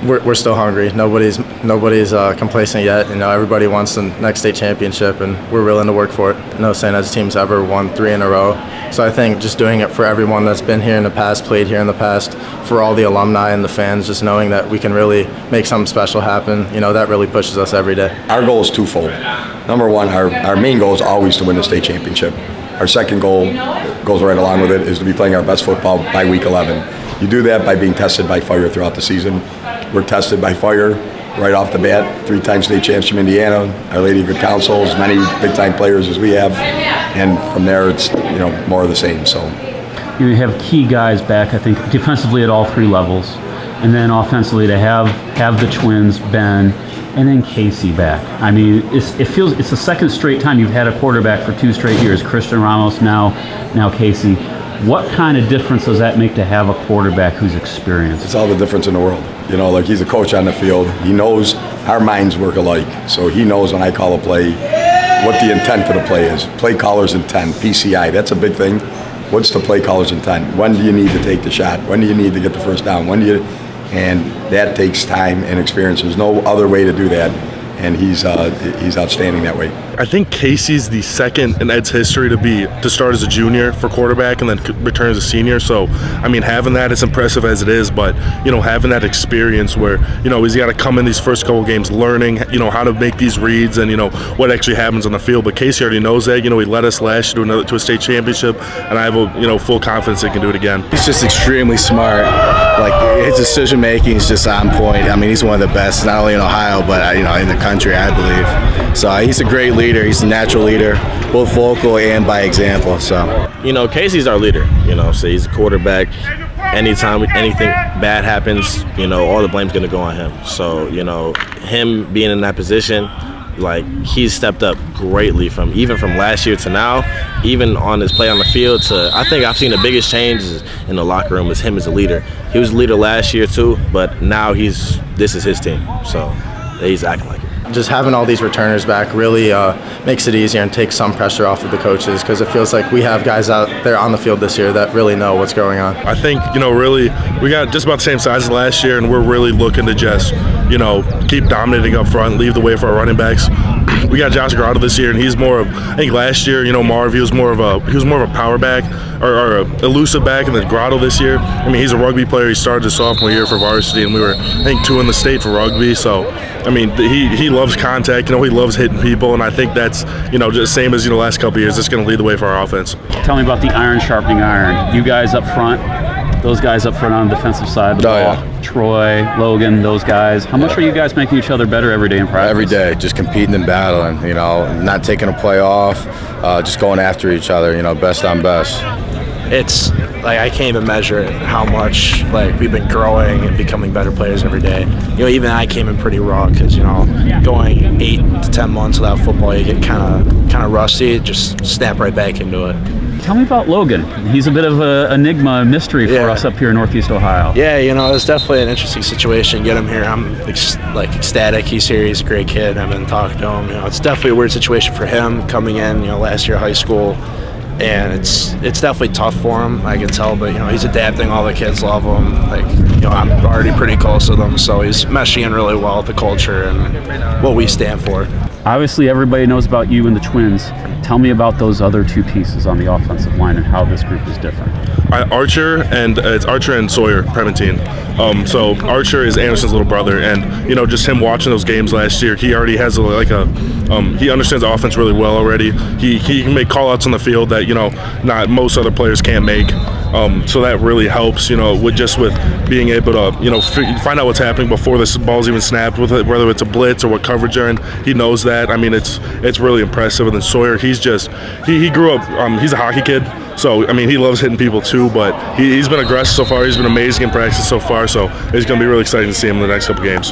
we're still hungry. Nobody's complacent yet. You know, everybody wants the next state championship, and we're willing to work for it. No St. Ed's team's ever won 3 in a row. So I think just doing it for everyone that's been here in the past, played here in the past, for all the alumni and the fans, just knowing that we can really make something special happen, you know, that really pushes us every day. Our goal is twofold. Number one, our main goal is always to win the state championship. Our second goal goes right along with it, is to be playing our best football by week 11. You do that by being tested by fire throughout the season. We're tested by fire right off the bat. 3-time state champs from Indiana, Our Lady of Good Counsel, as many big-time players as we have, and from there it's more of the same. So you have key guys back, I think, defensively at all 3 levels, and then offensively to have the twins, Ben, and then Casey back. I mean, it feels it's the second straight time you've had a quarterback for 2 straight years. Christian Ramos, now Casey. What kind of difference does that make to have a quarterback who's experienced? It's all the difference in the world. Like he's a coach on the field. He knows our minds work alike. So he knows when I call a play, what the intent of the play is. Play caller's intent, PCI, that's a big thing. What's the play caller's intent? When do you need to take the shot? When do you need to get the first down? And that takes time and experience. There's no other way to do that. And he's outstanding that way. I think Casey's the second in Ed's history to start as a junior for quarterback and then return as a senior. So, I mean, having that, as impressive as it is, but, having that experience where, he's got to come in these first couple games learning, how to make these reads and, what actually happens on the field. But Casey already knows that. He led us last year to a state championship, and I have, full confidence he can do it again. He's just extremely smart. Like, his decision-making is just on point. I mean, he's one of the best, not only in Ohio, but, in the country, I believe. So he's a great leader. He's a natural leader, both vocal and by example. So Casey's our leader. So he's a quarterback. Anytime anything bad happens, all the blame's gonna go on him. So him being in that position, he's stepped up greatly from last year to now, even on his play on the field to, I think I've seen the biggest change in the locker room is him as a leader. He was a leader last year too, but now this is his team. So he's acting like it. Just having all these returners back really makes it easier and takes some pressure off of the coaches, because it feels like we have guys out there on the field this year that really know what's going on. I think, really, we got just about the same size as last year, and we're really looking to just, keep dominating up front, leave the way for our running backs. We got Josh Grotto this year, and he's more of, I think last year, Marv, he was more of a power back or a elusive back, and then Grotto this year, I mean, he's a rugby player. He started his sophomore year for varsity, and we were, I think, 2 in the state for rugby. So, I mean, he loves contact. He loves hitting people, and I think that's, just the same as, last couple of years. It's going to lead the way for our offense. Tell me about the iron sharpening iron. You guys up front, those guys up front on the defensive side of the ball. Yeah. Troy, Logan, those guys. How much are you guys making each other better every day in practice? Every day, just competing and battling, not taking a play off, just going after each other, best on best. It's I can't even measure how much we've been growing and becoming better players every day. Even I came in pretty raw because going 8 to 10 months without football, you get kind of rusty. Just snap right back into it. Tell me about Logan. He's a bit of an enigma, mystery for us up here in Northeast Ohio. Yeah, it's definitely an interesting situation. Get him here, I'm ecstatic. He's here. He's a great kid. I've been talking to him. It's definitely a weird situation for him coming in. Last year of high school. And it's definitely tough for him, I can tell, but he's adapting. All the kids love him. I'm already pretty close with him, so he's meshing in really well with the culture and what we stand for. Obviously, everybody knows about you and the Twins. Tell me about those other 2 pieces on the offensive line and how this group is different. It's Archer and Sawyer Prementine. So Archer is Anderson's little brother, and just him watching those games last year, he already has he understands the offense really well already. He can make call-outs on the field that not most other players can't make. So that really helps, with being able to find out what's happening before this ball's even snapped, with it, whether it's a blitz or what coverage they're in. He knows that. I mean, it's really impressive. And then Sawyer, he grew up. He's a hockey kid. So, I mean, he loves hitting people too, but he's been aggressive so far. He's been amazing in practice so far, so it's going to be really exciting to see him in the next couple games.